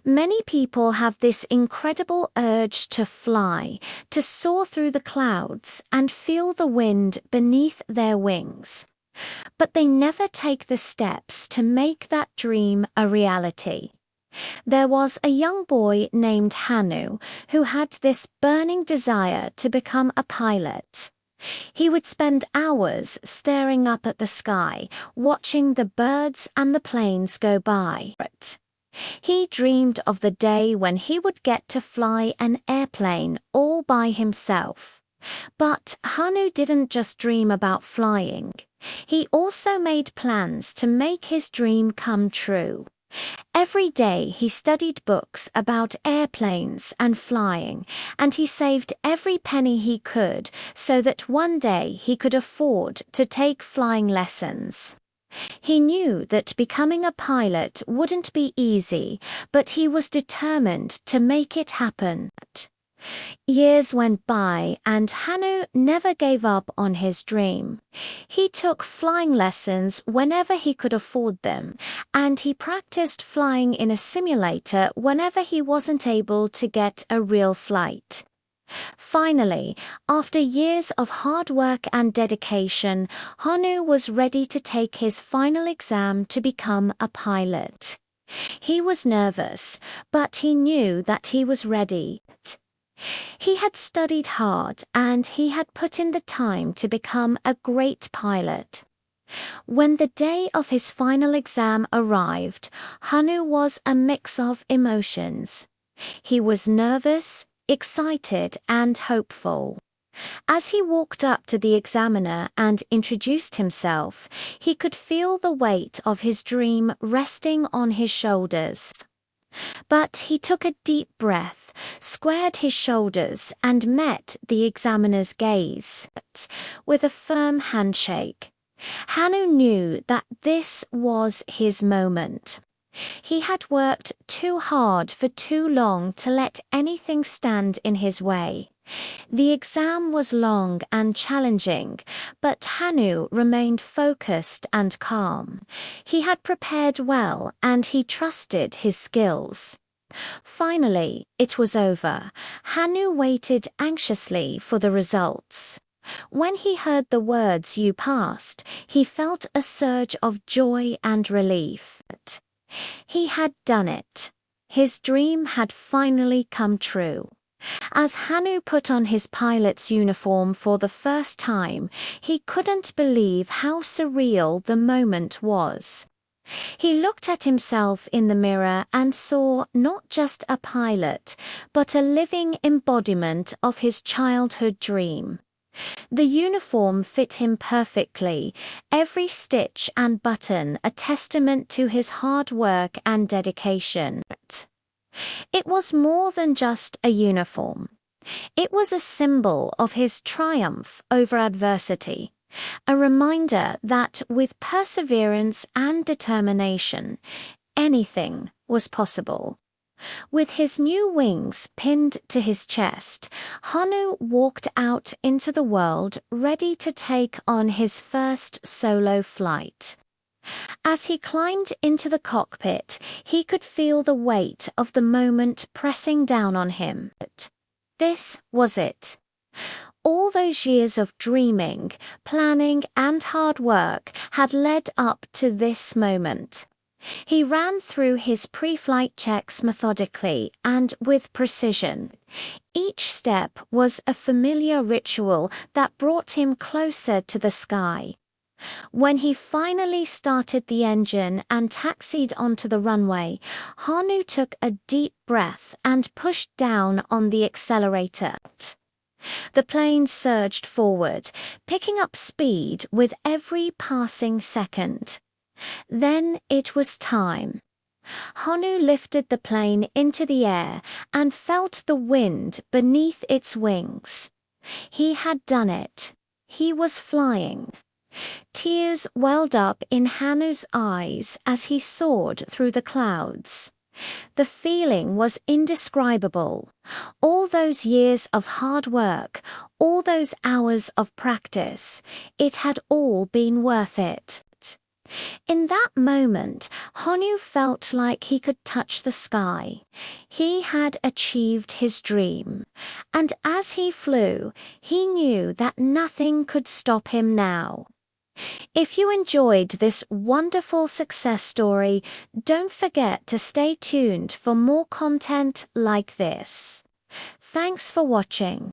Many people have this incredible urge to fly, to soar through the clouds and feel the wind beneath their wings. But they never take the steps to make that dream a reality. There was a young boy named Hanu who had this burning desire to become a pilot. He would spend hours staring up at the sky, watching the birds and the planes go by. He dreamed of the day when he would get to fly an airplane all by himself. But Hanu didn't just dream about flying. He also made plans to make his dream come true. Every day he studied books about airplanes and flying, and he saved every penny he could so that one day he could afford to take flying lessons. He knew that becoming a pilot wouldn't be easy, but he was determined to make it happen. Years went by and Hanu never gave up on his dream. He took flying lessons whenever he could afford them, and he practiced flying in a simulator whenever he wasn't able to get a real flight. Finally, after years of hard work and dedication, Hanu was ready to take his final exam to become a pilot. He was nervous, but he knew that he was ready. He had studied hard and he had put in the time to become a great pilot. When the day of his final exam arrived, Hanu was a mix of emotions. He was nervous, excited, and hopeful. As he walked up to the examiner and introduced himself, he could feel the weight of his dream resting on his shoulders. But he took a deep breath, squared his shoulders, and met the examiner's gaze with a firm handshake. Hanu knew that this was his moment. He had worked too hard for too long to let anything stand in his way. The exam was long and challenging, but Hanu remained focused and calm. He had prepared well and he trusted his skills. Finally, it was over. Hanu waited anxiously for the results. When he heard the words "you passed," he felt a surge of joy and relief. He had done it. His dream had finally come true. As Hanu put on his pilot's uniform for the first time, he couldn't believe how surreal the moment was. He looked at himself in the mirror and saw not just a pilot, but a living embodiment of his childhood dream. The uniform fit him perfectly, every stitch and button a testament to his hard work and dedication. It was more than just a uniform. It was a symbol of his triumph over adversity, a reminder that with perseverance and determination, anything was possible. With his new wings pinned to his chest, Hanu walked out into the world ready to take on his first solo flight. As he climbed into the cockpit, he could feel the weight of the moment pressing down on him. This was it. All those years of dreaming, planning, and hard work had led up to this moment. He ran through his pre-flight checks methodically and with precision. Each step was a familiar ritual that brought him closer to the sky. When he finally started the engine and taxied onto the runway, Hanu took a deep breath and pushed down on the accelerator. The plane surged forward, picking up speed with every passing second. Then it was time. Hanu lifted the plane into the air and felt the wind beneath its wings. He had done it. He was flying. Tears welled up in Hanu's eyes as he soared through the clouds. The feeling was indescribable. All those years of hard work, all those hours of practice, it had all been worth it. In that moment, Hanu felt like he could touch the sky. He had achieved his dream, and as he flew, he knew that nothing could stop him now. If you enjoyed this wonderful success story, don't forget to stay tuned for more content like this. Thanks for watching.